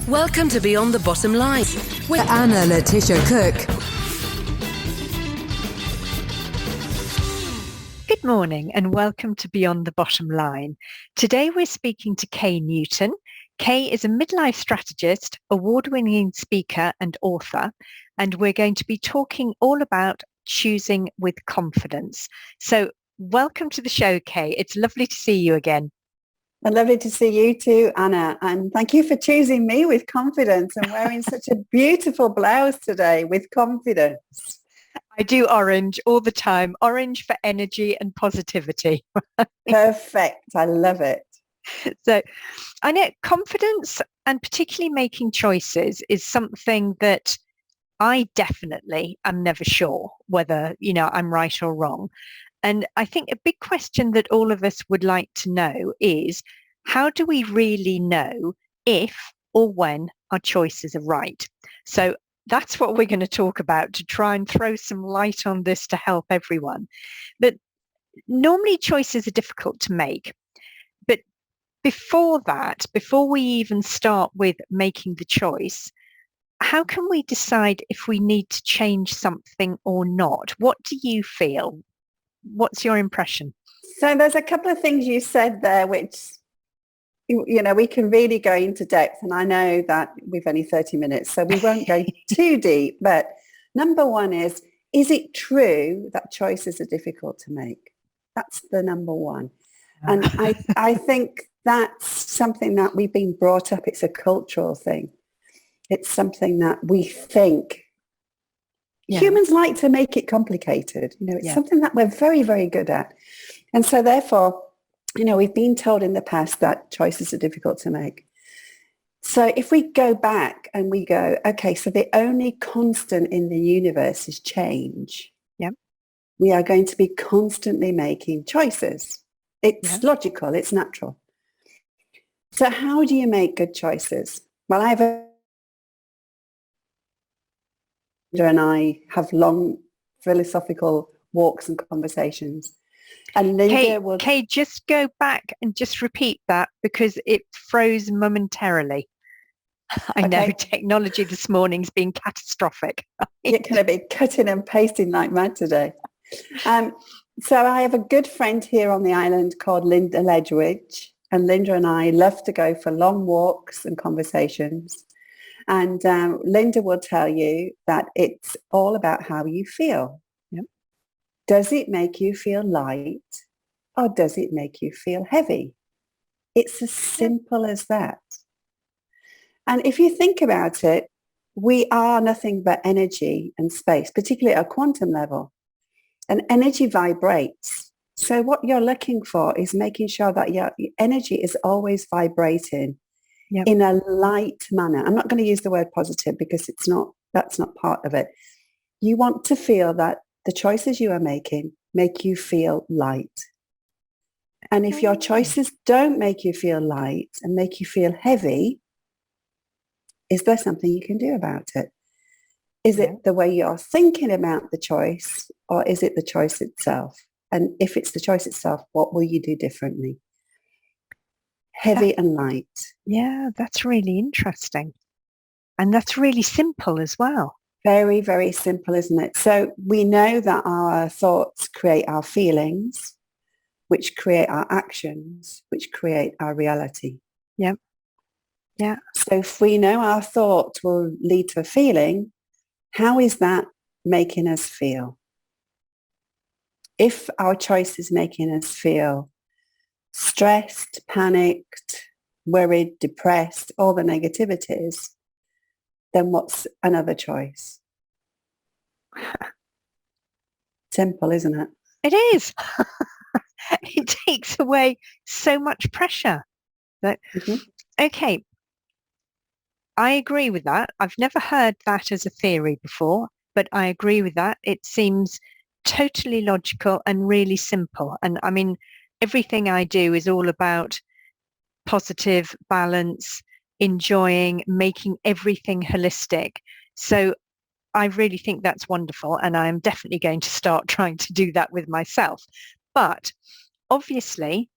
Welcome to Beyond the Bottom Line with Anna Letitia Cook. Good morning and welcome to Beyond the Bottom Line. Today we're speaking to Kay Newton. Kay is a midlife strategist, award-winning speaker and author, and we're going to be talking all about choosing with confidence. So welcome to the show, Kay. It's lovely to see you again. And lovely to see you too, Anna. And thank you for choosing me with confidence and wearing such a beautiful blouse today with confidence. I do orange all the time. Orange for energy and positivity. Perfect. I love it. So I know confidence and particularly making choices is something that I definitely am never sure whether, I'm right or wrong. And I think a big question that all of us would like to know is, how do we really know if or when our choices are right? So that's what we're going to talk about to try and throw some light on this to help everyone. But normally choices are difficult to make. But before that, before we even start with making the choice, how can we decide if we need to change something or not? What do you feel? What's your impression? So there's a couple of things you said there, which, we can really go into depth. And I know that we've only 30 minutes, so we won't go too deep. But number one is it true that choices are difficult to make? That's the number one. And I think that's something that we've been brought up. It's a cultural thing. It's something that we think. Yeah. Humans like to make it complicated. It's something that we're very, very good at. And so therefore, we've been told in the past that choices are difficult to make. So if we go back and we go, okay, so the only constant in the universe is change. Yep. We are going to be constantly making choices. It's logical. It's natural. So how do you make good choices? Well, and I have long philosophical walks and conversations. And Linda Kay, just go back and just repeat that because it froze momentarily. I know technology this morning's been catastrophic. You're going to be cutting and pasting like mad today. So I have a good friend here on the island called Linda Ledwidge, and Linda and I love to go for long walks and conversations. And Linda will tell you that it's all about how you feel. Yep. Does it make you feel light or does it make you feel heavy? It's as simple as that. And if you think about it, we are nothing but energy and space, particularly at a quantum level. And energy vibrates. So what you're looking for is making sure that your energy is always vibrating. Yep. In a light manner. I'm not going to use the word positive because that's not part of it. You want to feel that the choices you are making make you feel light. And if your choices don't make you feel light and make you feel heavy, is there something you can do about it? Is it the way you're thinking about the choice, or is it the choice itself? And if it's the choice itself, what will you do differently? Heavy and light. Yeah, that's really interesting. And that's really simple as well. Very, very simple, isn't it? So we know that our thoughts create our feelings, which create our actions, which create our reality. Yep. Yeah. So if we know our thoughts will lead to a feeling, how is that making us feel? If our choice is making us feel stressed, panicked, worried, depressed, all the negativities, then what's another choice? Simple, isn't it? It is. It takes away so much pressure. But, Okay, I agree with that. I've never heard that as a theory before, but I agree with that. It seems totally logical and really simple. And I mean, everything I do is all about positive balance, enjoying, making everything holistic. So I really think that's wonderful. And I'm definitely going to start trying to do that with myself. But obviously,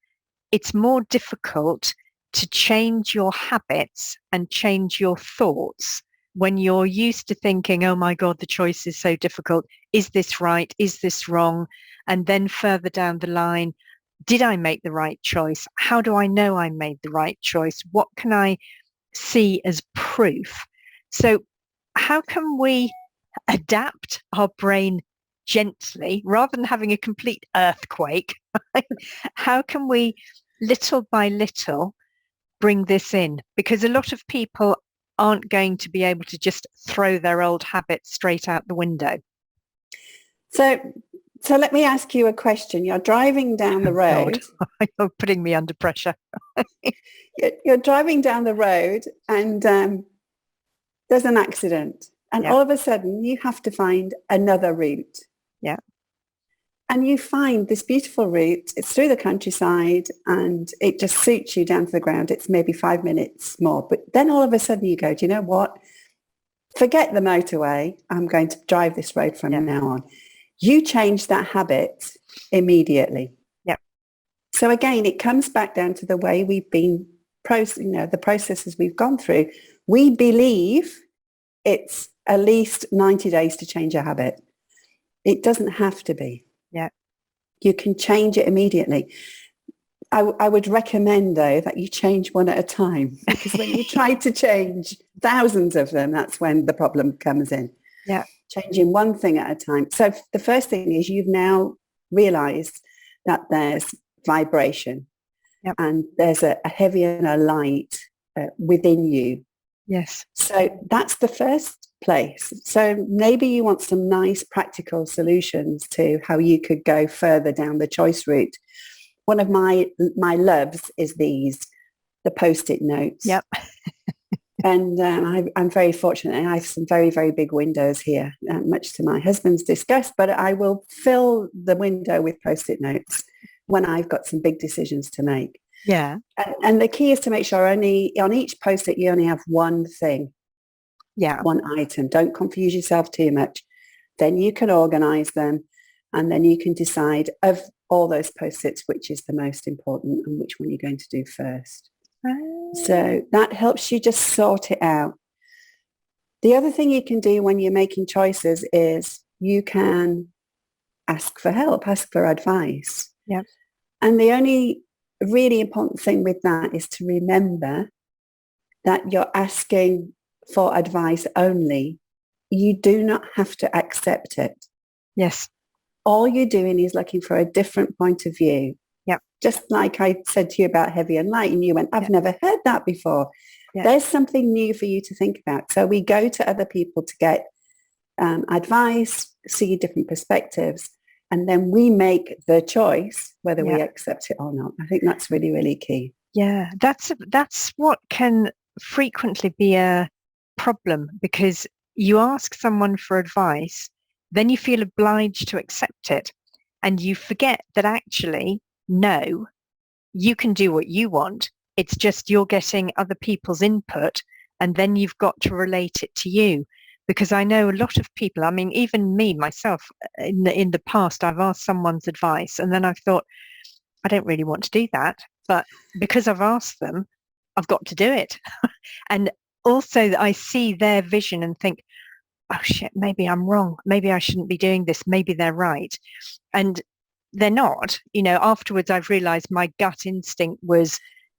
it's more difficult to change your habits and change your thoughts when you're used to thinking, oh my God, the choice is so difficult. Is this right? Is this wrong? And then further down the line, did I make the right choice? How do I know I made the right choice? What can I see as proof? So how can we adapt our brain gently rather than having a complete earthquake? How can we little by little bring this in? Because a lot of people aren't going to be able to just throw their old habits straight out the window. So let me ask you a question. You're driving down the road. You're putting me under pressure. You're driving down the road and there's an accident. And all of a sudden you have to find another route. Yeah. And you find this beautiful route. It's through the countryside and it just suits you down to the ground. It's maybe 5 minutes more. But then all of a sudden you go, do you know what? Forget the motorway. I'm going to drive this road from now on. You change that habit immediately. Yep. So again, it comes back down to the way we've been, the processes we've gone through. We believe it's at least 90 days to change a habit. It doesn't have to be. Yeah. You can change it immediately. I would recommend, though, that you change one at a time, because when you try to change thousands of them, that's when the problem comes in. Yeah. Changing one thing at a time. So the first thing is you've now realized that there's vibration. Yep. And there's a heavy and a light within you. Yes. So that's the first place. So maybe you want some nice practical solutions to how you could go further down the choice route. One of my loves is the Post-it notes. Yep. And I'm very fortunate. I have some very, very big windows here, much to my husband's disgust, but I will fill the window with Post-it notes when I've got some big decisions to make. Yeah. And the key is to make sure on each Post-it you only have one thing. Yeah. One item. Don't confuse yourself too much. Then you can organize them and then you can decide of all those Post-its which is the most important and which one you're going to do first. So that helps you just sort it out. The other thing you can do when you're making choices is you can ask for help, ask for advice. Yeah. And the only really important thing with that is to remember that you're asking for advice only. You do not have to accept it. Yes. All you're doing is looking for a different point of view. Yeah. Just like I said to you about heavy and light, and you went, I've never heard that before. Yeah. There's something new for you to think about. So we go to other people to get advice, see different perspectives, and then we make the choice whether we accept it or not. I think that's really, really key. Yeah, that's what can frequently be a problem, because you ask someone for advice, then you feel obliged to accept it, and you forget that actually, no, you can do what you want. It's just you're getting other people's input, and then you've got to relate it to you. Because I know a lot of people, I mean, even me, myself, in the past, I've asked someone's advice and then I've thought, I don't really want to do that. But because I've asked them, I've got to do it. And also I see their vision and think, oh shit, maybe I'm wrong. Maybe I shouldn't be doing this. Maybe they're right. And they're not. You know, afterwards I've realized my gut instinct was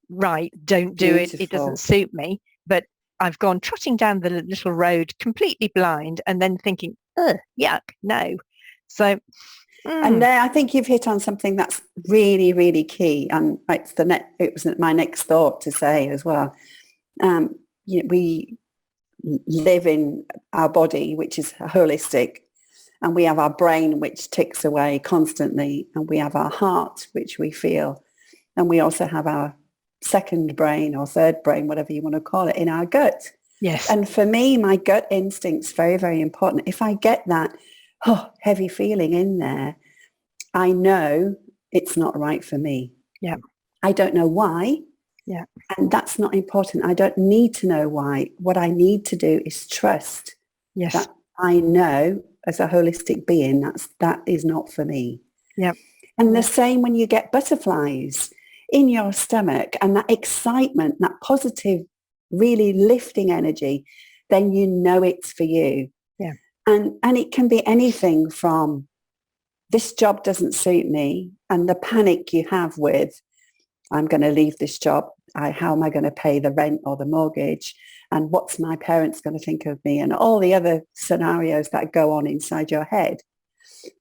right. Don't do it. It doesn't suit me. But I've gone trotting down the little road completely blind and then thinking, yuck, no. So, and there, I think you've hit on something that's really, really key. And it was my next thought to say as well. We live in our body, which is holistic, and we have our brain, which ticks away constantly, and we have our heart, which we feel, and we also have our second brain or third brain, whatever you want to call it, in our gut. Yes. And for me, my gut instinct's very, very important. If I get that heavy feeling in there, I know it's not right for me. Yeah. I don't know why. Yeah. And that's not important. I don't need to know why. What I need to do is trust that I know as a holistic being that is not for me. Yeah. And the same when you get butterflies. in your stomach and that excitement, that positive, really lifting energy, then you know it's for you. Yeah. And it can be anything from this job doesn't suit me, and the panic you have with, I'm going to leave this job. How am I going to pay the rent or the mortgage? And what's my parents going to think of me? And all the other scenarios that go on inside your head.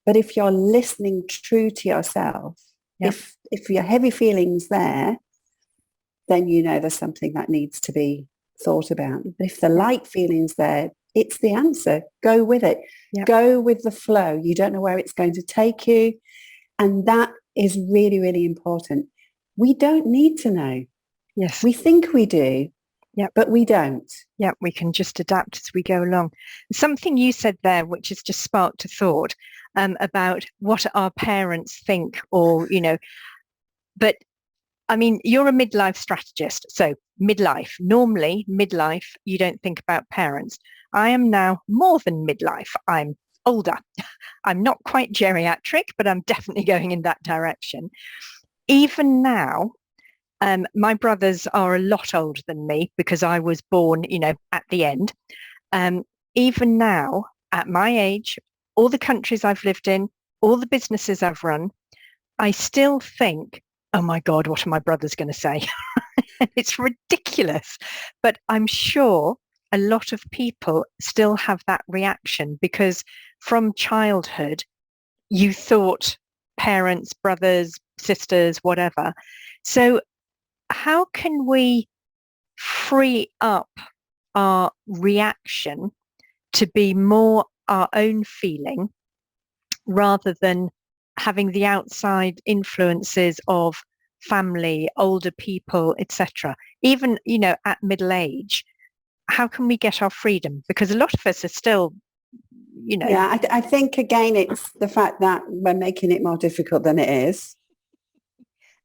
But if you're listening true to yourself, Yep. if your heavy feeling's there, then you know there's something that needs to be thought about. But if the light feeling's there, it's the answer. Go with it. Yep. Go with the flow. You don't know where it's going to take you. And that is really, really important. We don't need to know. Yes. We think we do, Yep. but we don't. Yeah, we can just adapt as we go along. Something you said there, which has just sparked a thought about what our parents think, or, but I mean, you're a midlife strategist. So normally midlife, you don't think about parents. I am now more than midlife. I'm older. I'm not quite geriatric, but I'm definitely going in that direction. Even now, my brothers are a lot older than me because I was born, at the end. Even now, at my age, all the countries I've lived in, all the businesses I've run, I still think, oh my God, what are my brothers going to say? It's ridiculous. But I'm sure a lot of people still have that reaction because from childhood, you thought parents, brothers, sisters, whatever. So how can we free up our reaction to be more our own feeling rather than having the outside influences of family, older people, etc. Even, at middle age, how can we get our freedom? Because a lot of us are still, Yeah, I think, again, it's the fact that we're making it more difficult than it is.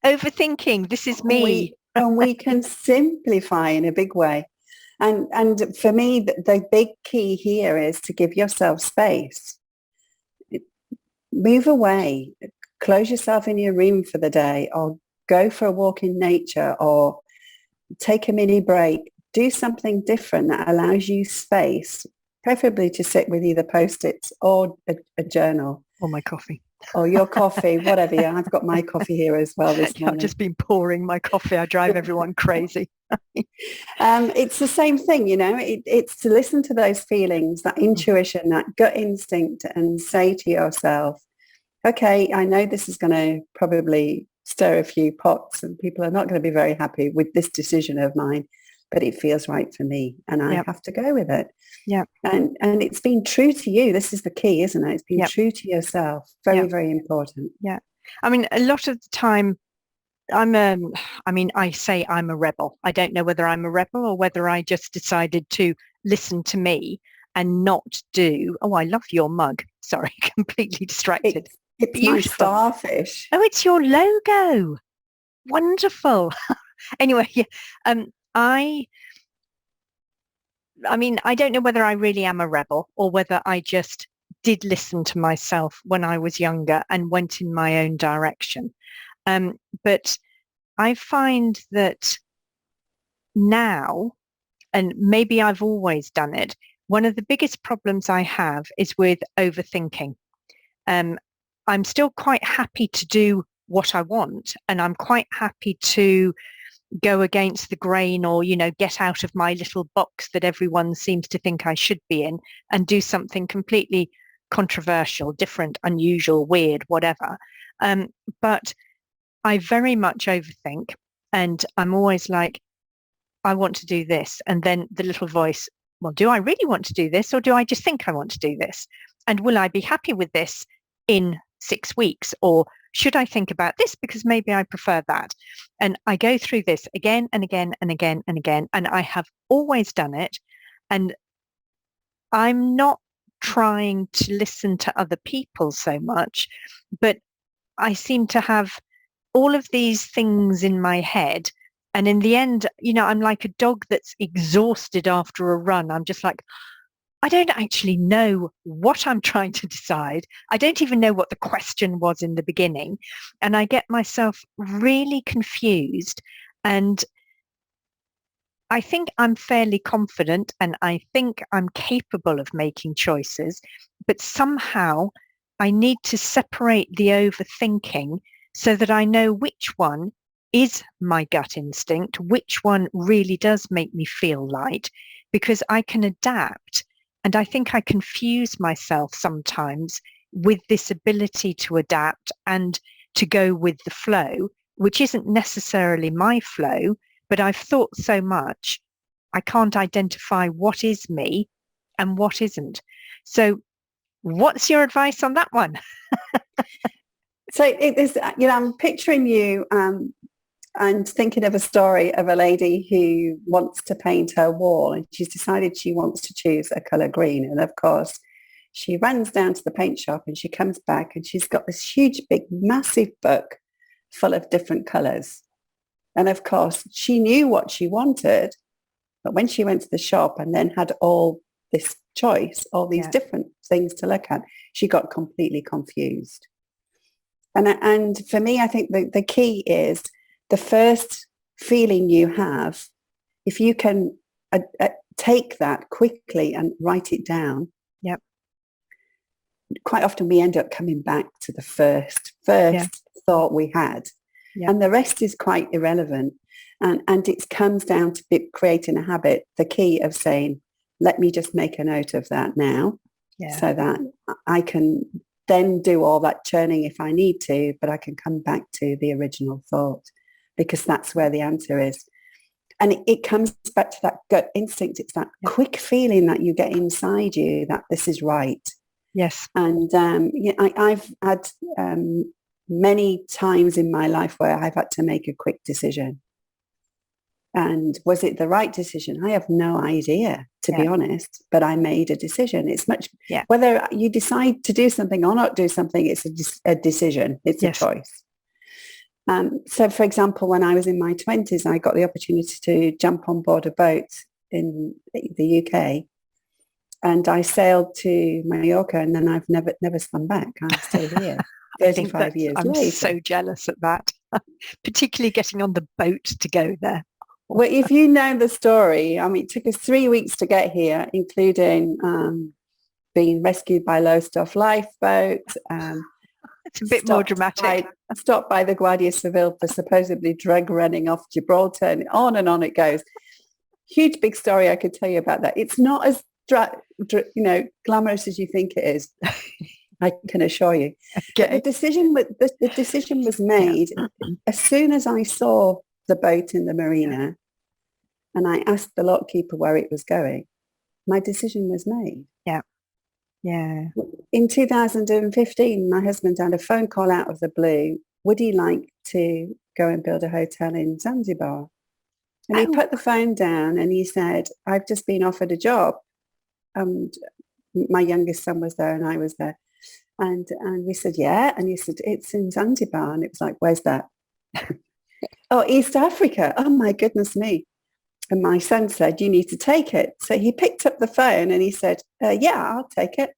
Overthinking, this is me. And we can simplify in a big way. And for me, the big key here is to give yourself space. Move away, close yourself in your room for the day, or go for a walk in nature, or take a mini break. Do something different that allows you space, preferably to sit with either Post-its or a journal. Or my coffee. Or your coffee, whatever. Yeah, I've got my coffee here as well this morning. I've just been pouring my coffee. I drive everyone crazy. It's the same thing, it's to listen to those feelings, that intuition, that gut instinct, and say to yourself, okay, I know this is going to probably stir a few pots and people are not going to be very happy with this decision of mine, but it feels right for me and I have to go with it. Yeah. And it's been true to you. This is the key, isn't it? It's been true to yourself. Very, very important. Yeah. I mean, a lot of the time I say I'm a rebel. I don't know whether I'm a rebel or whether I just decided to listen to me and not do. Oh, I love your mug. Sorry, completely distracted. It's my starfish. Oh, it's your logo. Wonderful. Anyway, I don't know whether I really am a rebel or whether I just did listen to myself when I was younger and went in my own direction. But I find that now, and maybe I've always done it, one of the biggest problems I have is with overthinking. I'm still quite happy to do what I want, and I'm quite happy to go against the grain or, get out of my little box that everyone seems to think I should be in and do something completely controversial, different, unusual, weird, whatever. But I very much overthink, and I'm always like, I want to do this. And then the little voice, well, do I really want to do this, or do I just think I want to do this? And will I be happy with this in 6 weeks? Or should I think about this because maybe I prefer that? And I go through this again and again and again and again. And I have always done it. And I'm not trying to listen to other people so much, but I seem to have all of these things in my head. And in the end, I'm like a dog that's exhausted after a run. I'm just like, I don't actually know what I'm trying to decide. I don't even know what the question was in the beginning. And I get myself really confused. And I think I'm fairly confident and I think I'm capable of making choices, but somehow I need to separate the overthinking so that I know which one is my gut instinct, which one really does make me feel light, because I can adapt. And I think I confuse myself sometimes with this ability to adapt and to go with the flow, which isn't necessarily my flow, but I've thought so much, I can't identify what is me and what isn't. So what's your advice on that one? So it is, I'm picturing you and thinking of a story of a lady who wants to paint her wall, and she's decided she wants to choose a colour green. And of course, she runs down to the paint shop and she comes back and she's got this huge, big, massive book full of different colours. And of course, she knew what she wanted, but when she went to the shop and then had all this choice, all these different things to look at, she got completely confused. And for me, I think the key is the first feeling you have, if you can take that quickly and write it down. Yep. Quite often we end up coming back to the first thought we had. Yep. And the rest is quite irrelevant. And it comes down to creating a habit, the key of saying, let me just make a note of that now so that I can then do all that churning if I need to, but I can come back to the original thought because that's where the answer is. And it comes back to that gut instinct. It's that quick feeling that you get inside you that this is right. Yes. And I've had many times in my life where I've had to make a quick decision. And was it the right decision? I have no idea, to be honest, but I made a decision. It's much, whether you decide to do something or not do something, it's a decision. It's a choice. So, for example, when I was in my 20s, I got the opportunity to jump on board a boat in the UK. And I sailed to Mallorca, and then I've never swum back. I'm still here, 35 years later. I'm so jealous of that, particularly getting on the boat to go there. Well, if you know the story, I mean, it took us 3 weeks to get here, including being rescued by Lowestoft lifeboat. It's a bit more dramatic. Stopped by the Guardia Civil for supposedly drug running off Gibraltar, and on it goes. Huge, big story I could tell you about that. It's not as glamorous as you think it is. I can assure you. Okay. But the decision was made as soon as I saw the boat in the marina, and I asked the lock keeper where it was going. My decision was made. Yeah. In 2015, my husband had a phone call out of the blue. Would he like to go and build a hotel in Zanzibar? And he put the phone down and he said, I've just been offered a job. And my youngest son was there and I was there. And we said, yeah. And he said, it's in Zanzibar. And it was like, where's that? Oh, East Africa. Oh, my goodness me. And my son said, you need to take it. So he picked up the phone and he said, yeah, I'll take it.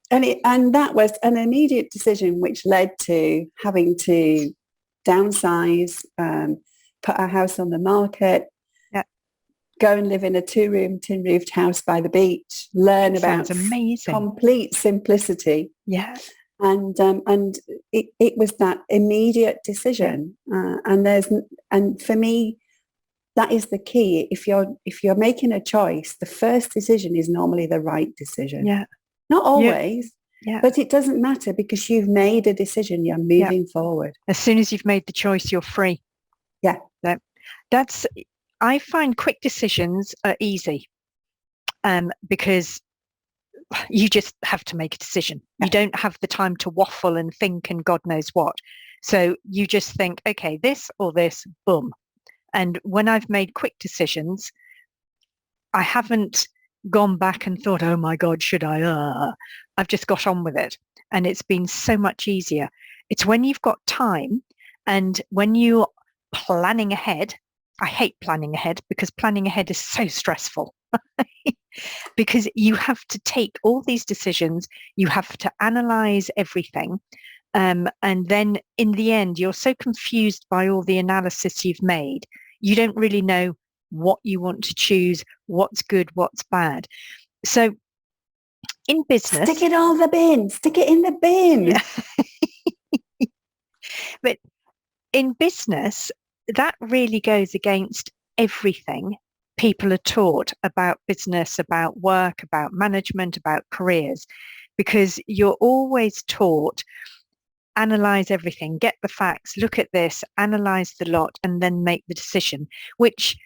And that was an immediate decision which led to having to downsize, put our house on the market, go and live in a 2-room tin-roofed house by the beach, learn about complete simplicity. Yeah. And it was that immediate decision. And for me, that is the key. If you're making a choice, the first decision is normally the right decision. Yeah. Not always, but it doesn't matter because you've made a decision. You're moving forward. As soon as you've made the choice, you're free. Yeah. I find quick decisions are easy because you just have to make a decision. You don't have the time to waffle and think and God knows what. So you just think, okay, this or this, boom. And when I've made quick decisions, I haven't gone back and thought, oh my God, should I? I've just got on with it. And it's been so much easier. It's when you've got time and when you're planning ahead. I hate planning ahead because planning ahead is so stressful. because you have to take all these decisions, you have to analyze everything. And then in the end, you're so confused by all the analysis you've made. You don't really know what you want to choose, what's good, what's bad. So in business... Stick it in the bin. Stick it in the bin. Yeah. But in business, that really goes against everything people are taught about business, about work, about management, about careers, because you're always taught, analyze everything, get the facts, look at this, analyze the lot, and then make the decision, which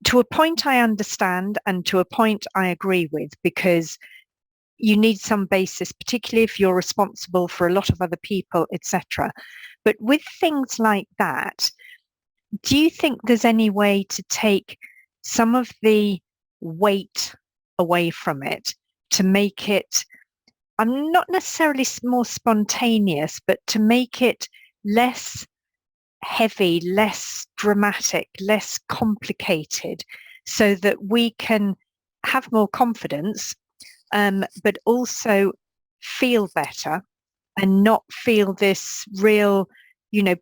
to a point I understand and to a point I agree with, because you need some basis, particularly if you're responsible for a lot of other people, etc. But with things like that, do you think there's any way to take some of the weight away from it, to make it, I'm not necessarily more spontaneous, but to make it less heavy, less dramatic, less complicated, so that we can have more confidence, but also feel better and not feel this real,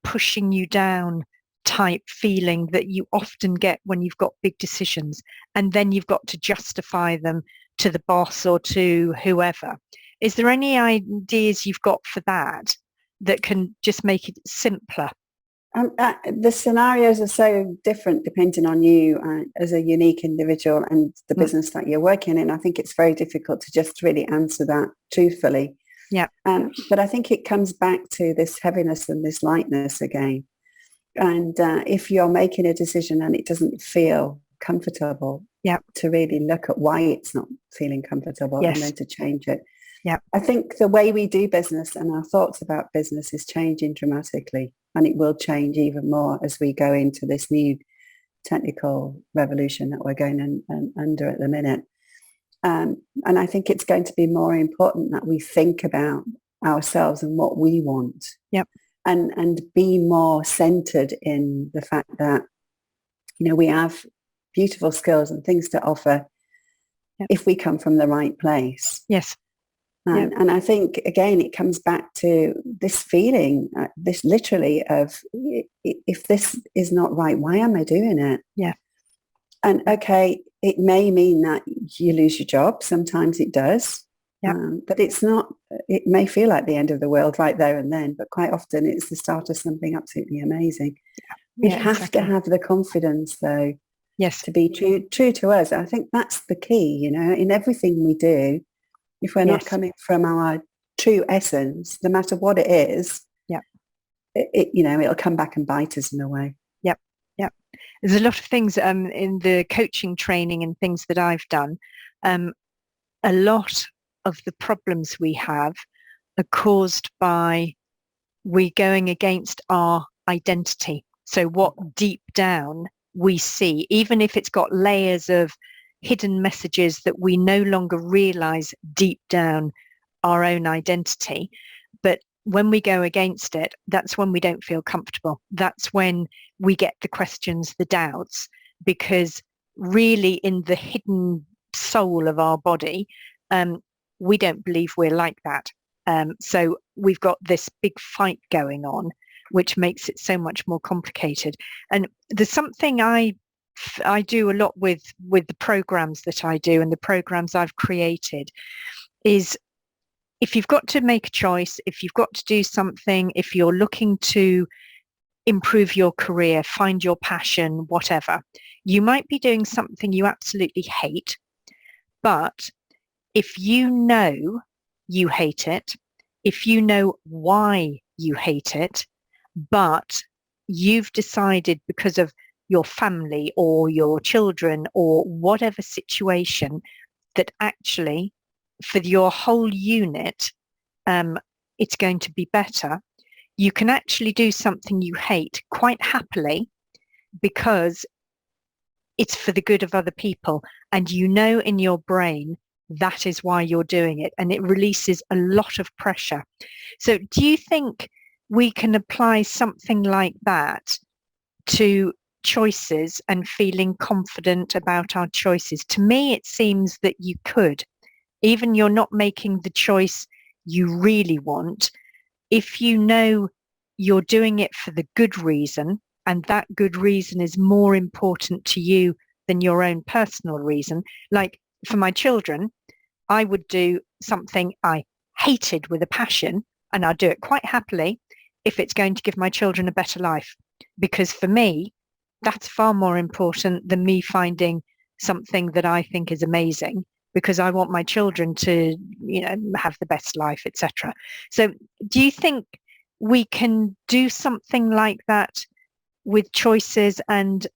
pushing you down type feeling that you often get when you've got big decisions, and then you've got to justify them to the boss or to whoever. Is there any ideas you've got for that can just make it simpler? The scenarios are so different depending on you as a unique individual and the business that you're working in. I think it's very difficult to just really answer that truthfully. Yeah. But I think it comes back to this heaviness and this lightness again. And if you're making a decision and it doesn't feel comfortable, to really look at why it's not feeling comfortable, and then to change it. Yeah. I think the way we do business and our thoughts about business is changing dramatically, and it will change even more as we go into this new technical revolution that we're going under at the minute. And I think it's going to be more important that we think about ourselves and what we want. Yep. And be more centered in the fact that, we have beautiful skills and things to offer if we come from the right place. Yes. And I think, again, it comes back to this feeling, this literally of, if this is not right, why am I doing it? Yeah. And okay, it may mean that you lose your job. Sometimes it does. Yeah. But it's not, it may feel like the end of the world right there and then, but quite often it's the start of something absolutely amazing. We have to have the confidence, though, to be true to us. I think that's the key, in everything we do. If we're not coming from our true essence, no matter what it is, it'll come back and bite us in a way. Yep. Yep. There's a lot of things in the coaching training and things that I've done. A lot of the problems we have are caused by we going against our identity. So what deep down we see, even if it's got layers of hidden messages that we no longer realize deep down our own identity. But when we go against it, that's when we don't feel comfortable. That's when we get the questions, the doubts, because really in the hidden soul of our body, we don't believe we're like that. So we've got this big fight going on, which makes it so much more complicated. And there's something I do a lot with the programs that I do and the programs I've created is, if you've got to make a choice, if you've got to do something, if you're looking to improve your career, find your passion, whatever, you might be doing something you absolutely hate. But if you know you hate it, if you know why you hate it, but you've decided because of your family or your children or whatever situation that actually for your whole unit, it's going to be better, you can actually do something you hate quite happily because it's for the good of other people. And in your brain, that is why you're doing it. And it releases a lot of pressure. So do you think we can apply something like that to choices and feeling confident about our choices? To me, it seems that you could, even you're not making the choice you really want, if you know you're doing it for the good reason, and that good reason is more important to you than your own personal reason. Like for my children, I would do something I hated with a passion, and I'd do it quite happily if it's going to give my children a better life. Because for me, that's far more important than me finding something that I think is amazing, because I want my children to, have the best life, etc. So do you think we can do something like that with choices and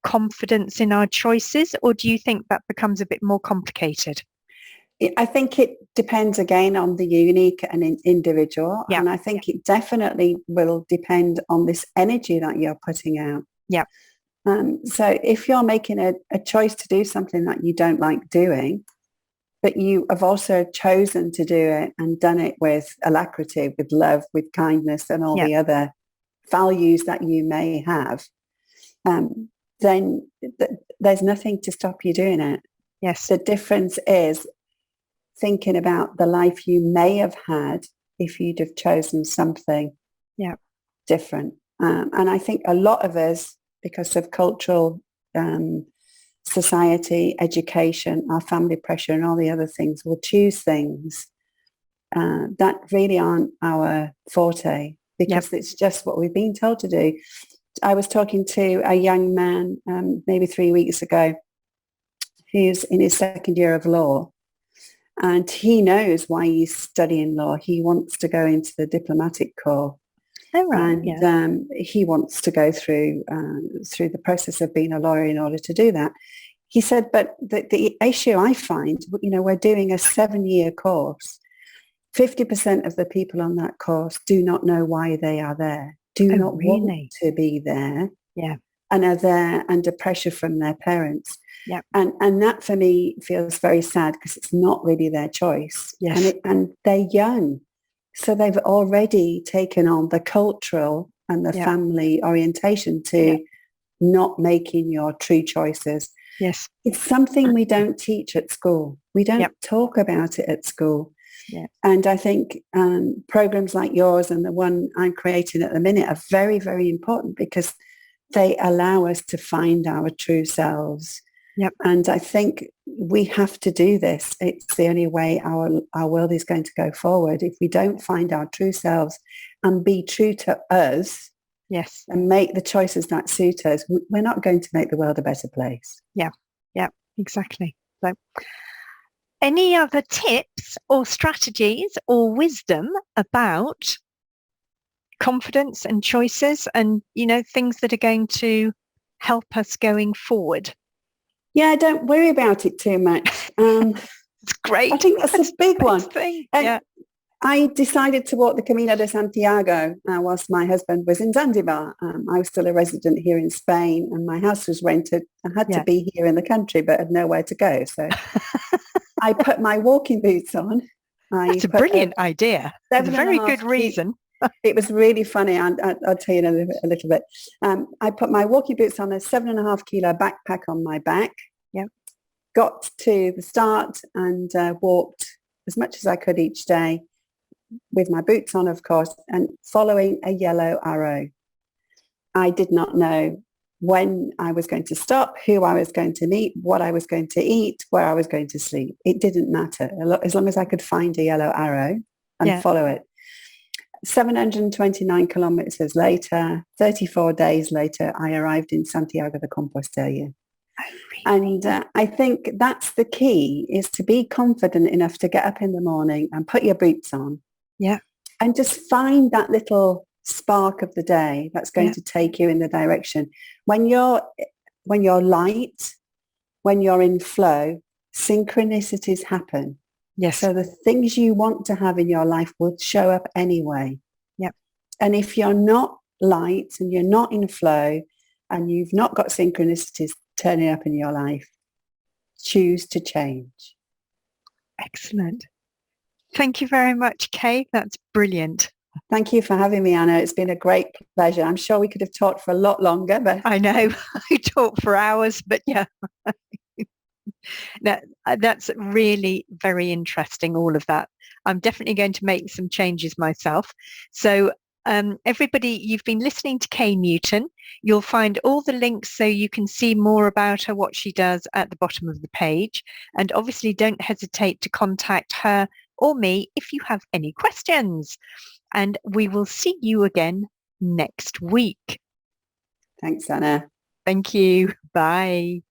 confidence in our choices, or do you think that becomes a bit more complicated? I think it depends again on the unique and individual. Yeah. And I think it definitely will depend on this energy that you're putting out. Yeah. So if you're making a choice to do something that you don't like doing, but you have also chosen to do it and done it with alacrity, with love, with kindness and all the other values that you may have, then there's nothing to stop you doing it. Yes. The difference is thinking about the life you may have had if you'd have chosen something different. And I think a lot of us, because of cultural society, education, our family pressure and all the other things, will choose things that really aren't our forte, because it's just what we've been told to do. I was talking to a young man maybe 3 weeks ago who's in his second year of law, and he knows why he's studying law. He wants to go into the diplomatic corps. Oh, right. And he wants to go through the process of being a lawyer in order to do that. He said, but the issue I find, we're doing a 7-year course. 50% of the people on that course do not know why they are there, not really want to be there, Yeah. and are there under pressure from their parents. Yeah. And that for me feels very sad, because it's not really their choice. Yes. And they're young. So they've already taken on the cultural and the family orientation to not making your true choices. Yes. It's something we don't teach at school. We don't talk about it at school. Yeah. And I think programs like yours and the one I'm creating at the minute are very, very important, because they allow us to find our true selves. Yep. And I think we have to do this. It's the only way our world is going to go forward. If we don't find our true selves and be true to us, and make the choices that suit us, we're not going to make the world a better place. Yeah, exactly. So any other tips or strategies or wisdom about confidence and choices and, things that are going to help us going forward? Yeah, don't worry about it too much. It's great. I think that's a big one. Thing. I decided to walk the Camino de Santiago whilst my husband was in Zanzibar. I was still a resident here in Spain, and my house was rented. I had to be here in the country, but had nowhere to go. So I put my walking boots on. That's a brilliant idea. It's a very good reason. It was really funny. I'll tell you a little bit. I put my walking boots on, a 7.5 kilo backpack on my back. Yeah. Got to the start and walked as much as I could each day, with my boots on, of course, and following a yellow arrow. I did not know when I was going to stop, who I was going to meet, what I was going to eat, where I was going to sleep. It didn't matter, as long as I could find a yellow arrow and follow it. 729 kilometers later, 34 days later, I arrived in Santiago de Compostela. And I think that's the key, is to be confident enough to get up in the morning and put your boots on. Yeah. And just find that little spark of the day that's going to take you in the direction. When you're light, when you're in flow, synchronicities happen. Yes. So the things you want to have in your life will show up anyway. Yep. And if you're not light and you're not in flow and you've not got synchronicities turning up in your life, choose to change. Excellent. Thank you very much, Kay. That's brilliant. Thank you for having me, Anna. It's been a great pleasure. I'm sure we could have talked for a lot longer, but I know I talk for hours, but yeah, that's really very interesting, all of that. I'm definitely going to make some changes myself. So everybody, you've been listening to Kay Newton. You'll find all the links so you can see more about her, what she does, at the bottom of the page. And obviously don't hesitate to contact her or me if you have any questions. And we will see you again next week. thanks, Anna. Thank you. Bye.